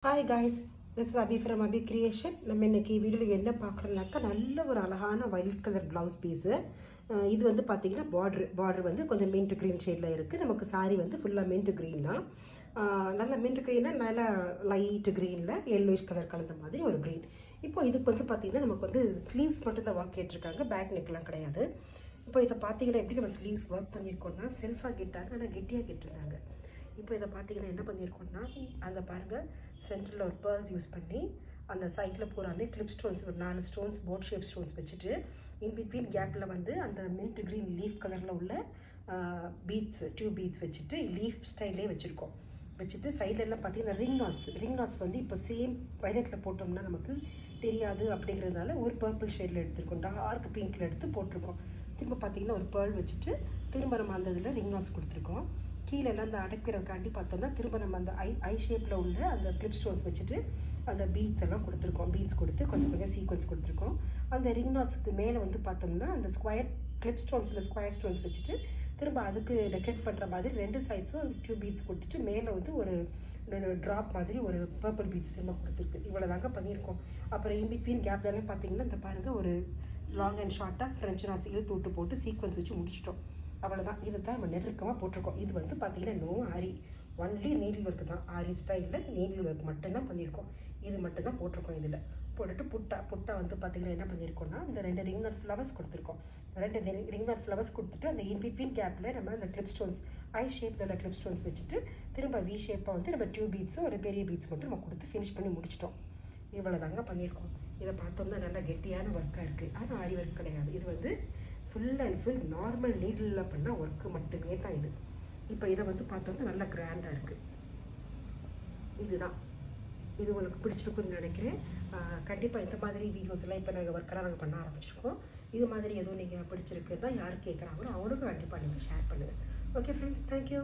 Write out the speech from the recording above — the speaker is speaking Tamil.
Hi guys, this is Abhi from Abhi Creation. நம்ம இன்னைக்கு வீடியோல என்ன பார்க்கறோம்னாக்கா நல்ல ஒரு அழகான violet color blouse piece. இது வந்து பாத்தீங்கன்னா border வந்து கொஞ்சம் mint green shadeல இருக்கு. நமக்கு saree வந்து ஃபுல்லா mint green தான். நல்ல mint greenனா நல்ல light greenல yellowish color கலந்த மாதிரி ஒரு green. இப்போ இதுக்கு வந்து பாத்தீங்கன்னா நமக்கு வந்து sleeves மட்டும் தான் work கேட்டிருக்காங்க. back neckலாம் கிடையாது. இப்போ இத பாத்தீங்கன்னா எப்படி நம்ம sleeves work பண்ணிருக்கோம்னா செல்ஃபா கேட்டாங்க ஆனா கெட்டியா கேட்டிருக்காங்க. இப்போ இத பாத்தீங்கன்னா என்ன பண்ணிருக்கோம்னா அந்த பாருங்க சென்டர்ல ஒரு pearls யூஸ் பண்ணி அந்த சைடுல பூராமே clip stones ஒரு 4 stones boat shape stones வச்சிட்டு in between gapல வந்து அந்த mint green leaf கலர்ல உள்ள beads tube beads வச்சிட்டு leaf ஸ்டைலே வச்சிருக்கோம். வச்சிட்டு சைடுல எல்லாம் பாத்தீங்கன்னா ring knots வந்து இப்போ சேம் violetல போட்டோம்னா நமக்கு தெரியாது அப்படிங்கிறதுனால ஒரு purple shadeல எடுத்துருக்கோம். டார்க் பிங்க்ல எடுத்து போட்டுருக்கோம். திரும்ப பாத்தீங்கன்னா ஒரு pearl வச்சிட்டு திரும்ப நம்ம அந்த இதுல ring knots கொடுத்திருக்கோம். கீழ எல்லாம் அந்த அடக்கிறதுக்காண்டி பார்த்தோம்னா திரும்ப நம்ம அந்த ஐ ஷேப்ல உள்ள அந்த கிளிப் ஸ்டோன்ஸ் வச்சிட்டு அந்த பீட்ஸ் எல்லாம் கொடுத்திருக்கோம். பீட்ஸ் கொடுத்து கொஞ்சம் சீக்வென்ஸ் கொடுத்திருக்கோம். அந்த ரிங் நாட்ஸ்க்கு மேல வந்து பார்த்தோம்னா அந்த ஸ்கொயர் கிளிப் ஸ்டோன்ஸ்ல ஸ்கொயர் ஸ்டோன்ஸ் வச்சிட்டு திரும்ப அதுக்கு டெக்கரேட் பண்ற மாதிரி ரெண்டு சைட்ஸும் 2 பீட்ஸ் கொடுத்துட்டு மேல வந்து ஒரு டிராப் மாதிரி ஒரு பர்பிள் பீட்ஸ் திரும்ப கொடுத்துருக்கு. இவ்வளவுதாங்க பண்ணியிருக்கோம். அப்புறம் இன் பிட்வீன் கேப்ல எல்லாம் பார்த்தீங்கன்னா இந்த பாருங்க ஒரு லாங் அண்ட் ஷார்ட்டா ஃப்ரெஞ்ச் நாட்ஸ் இழுத்து விட்டு போட்டு சீக்வென்ஸ் வச்சு முடிச்சிட்டோம். அவ்வளவுதான். இதுதான் நம்ம நெருக்கமா போட்டிருக்கோம். இது வந்து பாத்தீங்கன்னா நோ ஆரி ஒன்லி நீடில் ஒர்க் தான். ஆரி ஸ்டைல்ல நீடில் ஒர்க் மட்டும் தான் பண்ணியிருக்கோம். இது மட்டும் தான் போட்டிருக்கோம். இதுல போட்டுட்டு புட்டா வந்து பாத்தீங்கன்னா என்ன பண்ணியிருக்கோம்னா இந்த 2 ரிங் நாட் ஃப்ளவர்ஸ் கொடுத்துருக்கோம். 2 ரிங் நாட் ஃப்ளவர்ஸ் கொடுத்துட்டு அந்த இன் பிட்வீன் கேப்ல நம்ம அந்த கிளிப் ஸ்டோன்ஸ் ஐ ஷேப்ல உள்ள கிளிப் ஸ்டோன்ஸ் வச்சுட்டு திரும்ப வி ஷேப்பா வந்து நம்ம 2 பீட்ஸும் ஒரு பெரிய பீட்ஸ் மட்டும் நம்ம கொடுத்து ஃபினிஷ் பண்ணி முடிச்சிட்டோம். இவ்வளவுதாங்க பண்ணியிருக்கோம். இதை பார்த்தோம்னா நல்லா கெட்டியான ஒர்க்கா இருக்கு. ஆனா ஆரி ஒர்க் கிடையாது. இது வந்து full and full normal needle பண்ண ஒர்க்கு மட்டுமே தான் இது. இப்போ இதை வந்து பார்த்தோம்னா நல்லா கிராண்டாக இருக்கு. இதுதான் இது உங்களுக்கு பிடிச்சிருக்குன்னு நினைக்கிறேன். கண்டிப்பாக இந்த மாதிரி வீடியோஸ் எல்லாம் இப்போ நாங்கள் ஒர்க்கெல்லாம் நாங்கள் பண்ண ஆரம்பிச்சிருக்கோம். இது மாதிரி எதுவும் நீங்கள் பிடிச்சிருக்குன்னா யார் கேட்குறாங்களோ அவனுக்கும் கண்டிப்பாக நீங்கள் ஷேர் பண்ணுங்கள். Okay friends, thank you.